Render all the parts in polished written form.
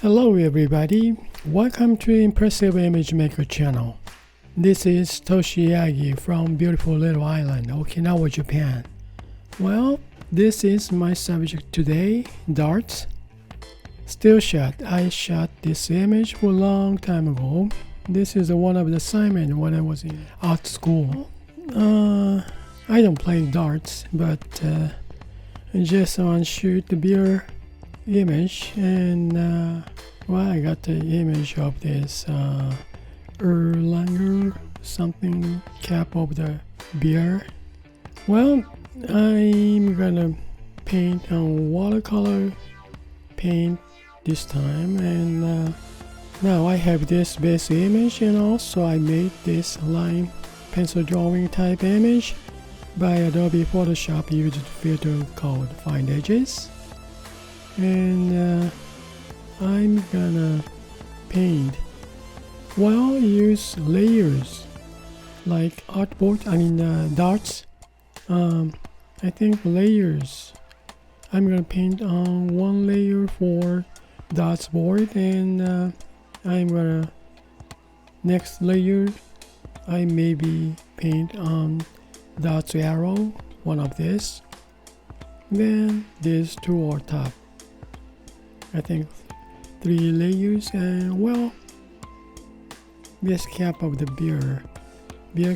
Hello everybody, welcome to Impressive Image Maker channel. This is Toshi Yagi from beautiful little island, Okinawa, Japan. Well, this is my subject today, darts. Still shot. I shot this image for a long time ago. This is one of the assignments when I was in art school. I don't play darts, but I just want to shoot the beer image, and I got the image of this Erlanger something cap of the beer. Well, I'm gonna paint on watercolor paint this time, and now I have this base image, and also I made this line pencil drawing type image by Adobe Photoshop using the filter called Find Edges. And I'm gonna paint use layers like darts. I think layers. I'm gonna paint on one layer for dots board, and I'm gonna next layer I maybe paint on dots arrow, one of this, then these two are top. I think 3 layers, and this cap of the beer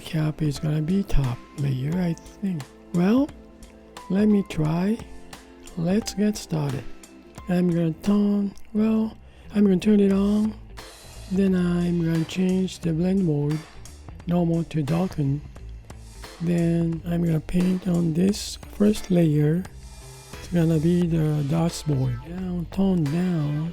cap is gonna be top layer, I think. Well, let me try. Let's get started. I'm gonna turn it on, then I'm gonna change the blend mode normal to darken. Then I'm gonna paint on this first layer. It's gonna be the dots board. Tone down.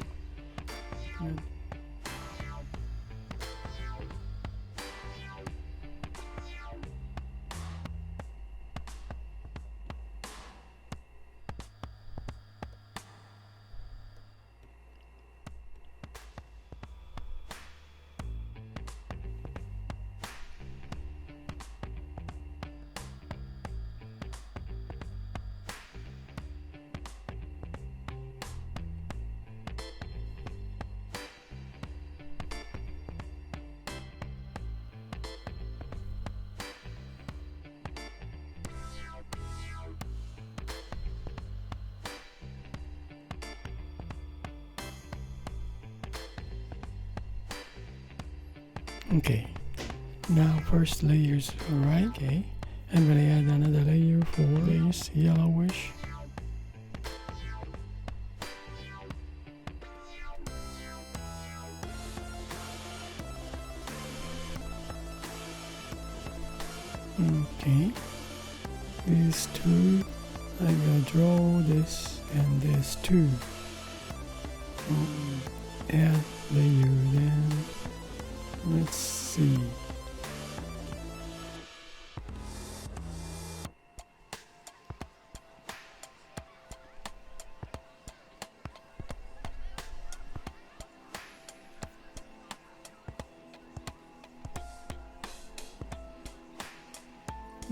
Okay, now first layers right. Okay, I'm gonna add another layer for this yellowish. Okay, these two, I'm gonna draw this and this two. Add layer, then let's see.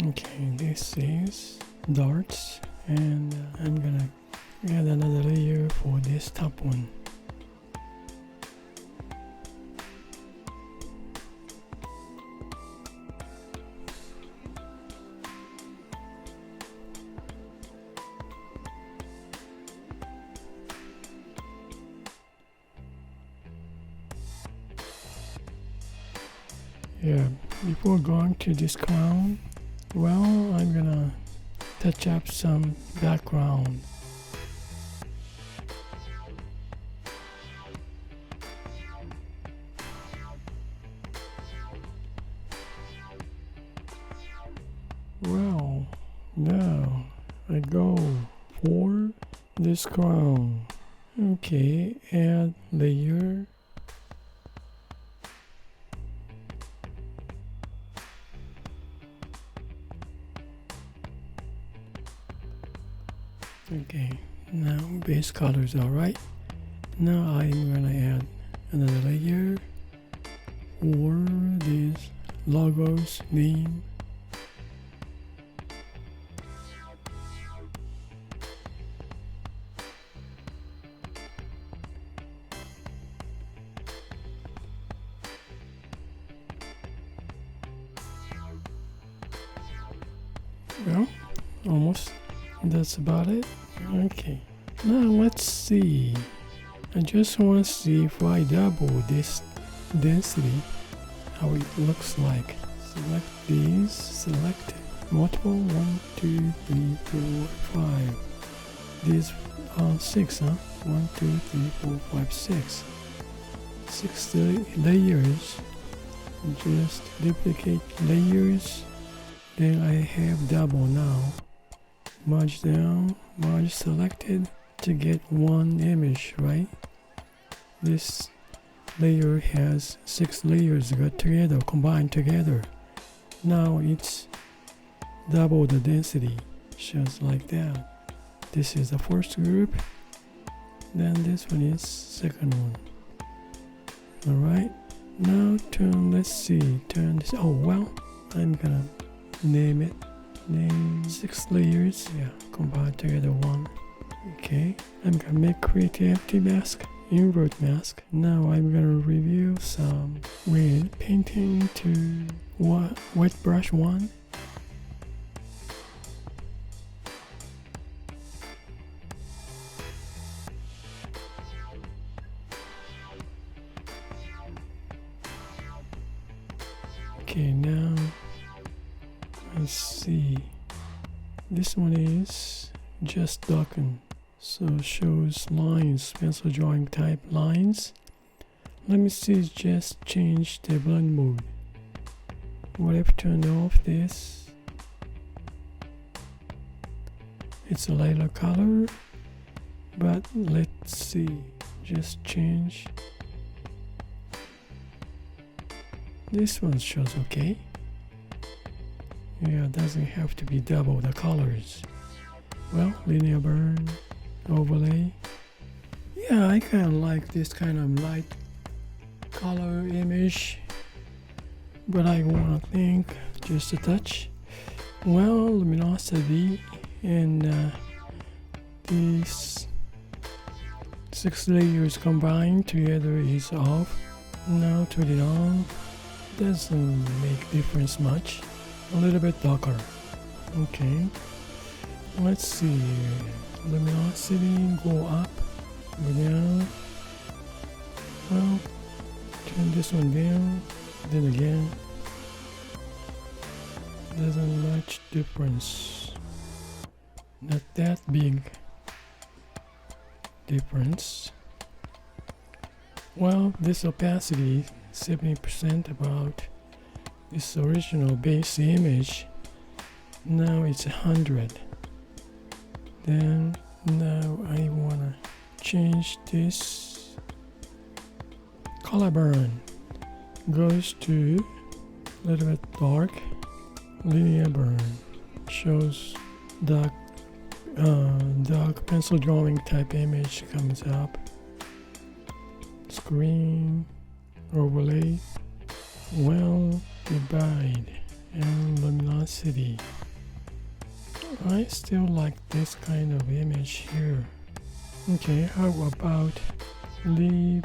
Okay, this is darts, and I'm gonna add another layer for this top one. Yeah, before going to this crown, I'm gonna touch up some background. Now I go for this crown. Okay, add layer. Okay, now base colors are right. Now I'm gonna add another layer for this logo's name. Well, almost. That's about it. Okay. Now let's see. I just want to see if I double this density, how it looks like. Select these. Select multiple. 1, 2, 3, 4, 5. These are 6, huh? 1, 2, 3, 4, 5, 6. 6 layers. Just duplicate layers. Then I have double now. Merge down, merge selected to get one image, right? This layer has 6 layers got together, combined together. Now it's double the density, shows like that. This is the first group, then this one is second one. Alright, now let's see, turn this, oh well, I'm gonna name it. Name 6 layers, yeah, combined together one. Okay, I'm gonna make creativity mask, invert mask. Now I'm gonna review some with painting to wet brush 1. Okay, now let's see. This one is just darken, so shows lines, pencil drawing type lines. Let me see, just change the blend mode. What if turn off this? It's a lighter color, but let's see, just change. This one shows okay. Yeah, it doesn't have to be double the colors. Well, linear burn, overlay. Yeah, I kind of like this kind of light color image, but I want to think just a touch. Well, luminosity and these 6 layers combined together is off. Now turn it on. Doesn't make difference much. A little bit darker. Okay, let's see. Luminosity go up, go down. Well, turn this one down, then again. Doesn't much difference. Not that big difference. Well, this opacity 70% about this original base image. Now it's 100. Then now I wanna change this color burn. Goes to a little bit dark. Linear burn shows dark pencil drawing type image comes up. Screen overlay. Well, divide and luminosity. I still like this kind of image here. Okay, how about leave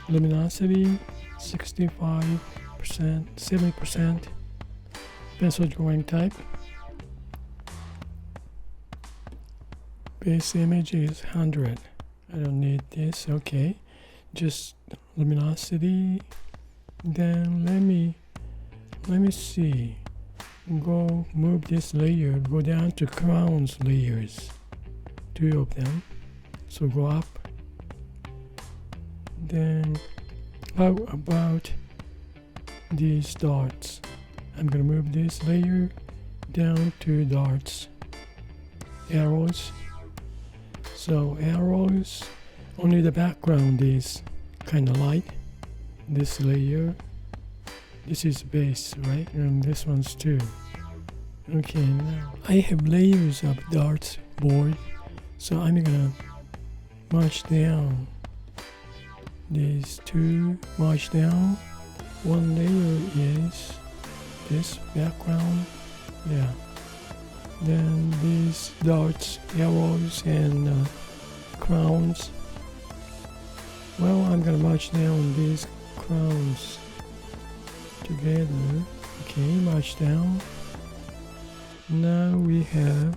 luminosity 65%, 70%, pencil drawing type. Base image is 100. I don't need this. Okay, just luminosity. Then let me see. Go move this layer, go down to crowns layers, 2 of them. So go up. Then how about these dots? I'm gonna move this layer down to dots, arrows. So arrows, only the background is kind of light. This layer, this is base, right? And this one's too. Okay, now I have layers of darts board, so I'm gonna march down these 2, march down. One layer is this background, yeah. Then these darts, arrows, and crowns. Well, I'm gonna march down these crowns together. Okay, march down. Now we have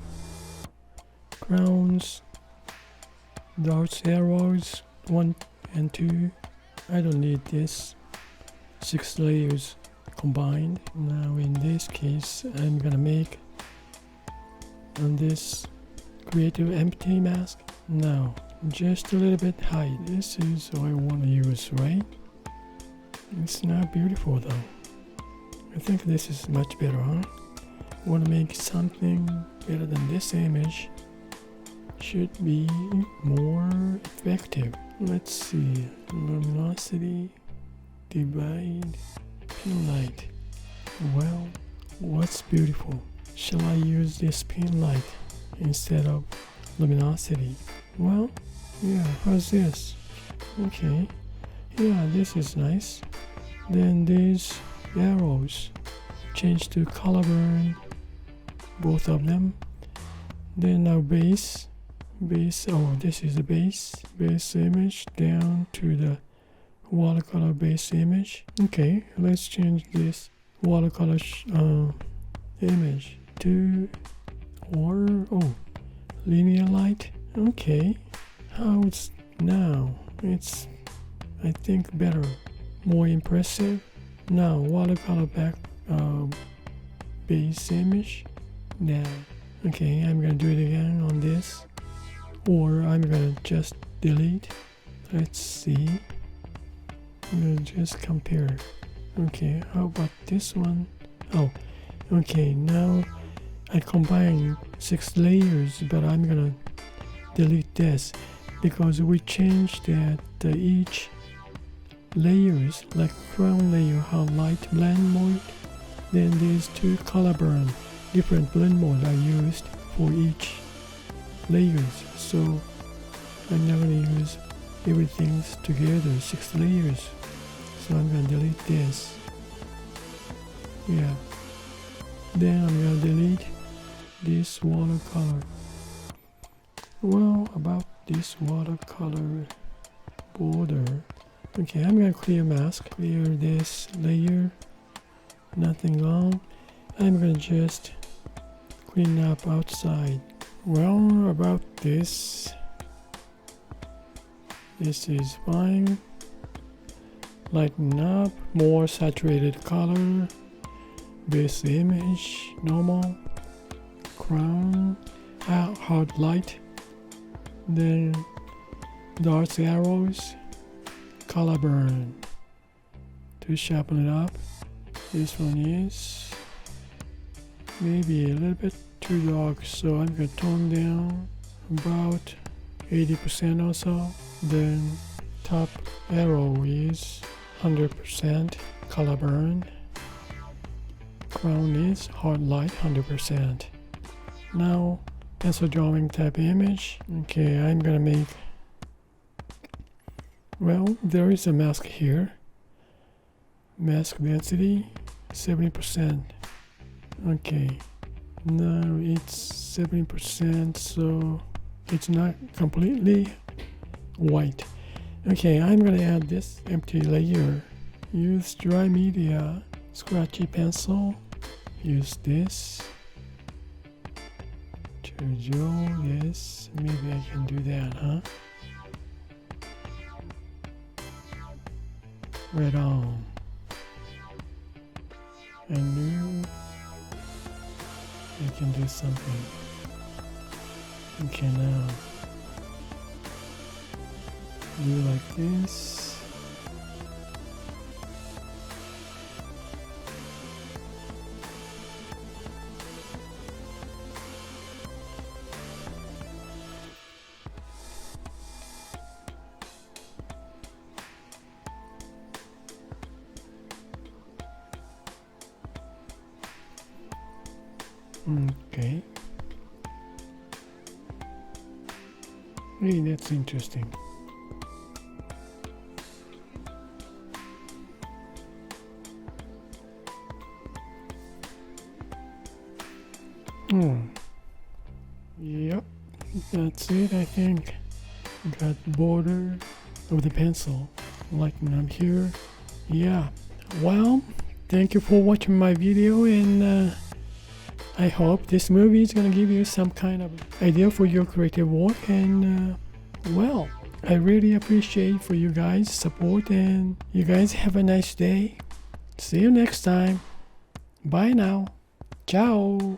crowns, darts, arrows, 1 and 2. I don't need this 6 layers combined. Now in this case I'm gonna make on this creative empty mask. Now just a little bit high. This is what I want to use, right? It's not beautiful though. I think this is much better, huh? Want to make something better than this image. Should be more effective. Let's see. Luminosity, divide, pin light. Well, what's beautiful? Shall I use this pin light instead of luminosity? Well, yeah, how's this? Okay, yeah, this is nice. Then these arrows, change to color burn, both of them. Then now base, oh, this is the base image down to the watercolor base image. Okay, let's change this watercolor image to linear light. Okay, how it's now? It's, I think, better, more impressive. Now watercolor back base image. Now, okay, I'm gonna do it again on this, or I'm gonna just delete. Let's see. I'm gonna just compare. Okay, how about this one? Oh, okay, now I combine 6 layers, but I'm gonna delete this because we changed that each layers, like crown layer, how light blend mode. Then these 2 color burn, different blend mode are used for each layers. So I'm not gonna use everything together, 6 layers. So I'm gonna delete this. Yeah. Then I'm gonna delete this watercolor. Well, about this watercolor border. Okay, I'm gonna clear mask, clear this layer, nothing wrong. I'm gonna just clean up outside. Well, about this is fine. Lighten up, more saturated color, base image, normal, crown, hard light, then darts, arrows, color burn to sharpen it up. This one is maybe a little bit too dark, so I'm gonna tone down about 80% or so. Then top arrow is 100% color burn. Crown is hard light 100%. Now pencil drawing type image. Okay, I'm gonna make, well, there is a mask here. Mask density 70%. Okay, now it's 70%, so it's not completely white. Okay, I'm gonna add this empty layer. Use dry media, scratchy pencil. Use this to draw this. Maybe I can do that, huh? Right on. I knew I can do something. Okay, now do like this. Okay. Hey, that's interesting. Yep, that's it, I think. Got border of the pencil, like when I'm here. Yeah, well, thank you for watching my video, and I hope this movie is gonna give you some kind of idea for your creative work, and well, I really appreciate for you guys' support, and you guys have a nice day. See you next time. Bye now. Ciao.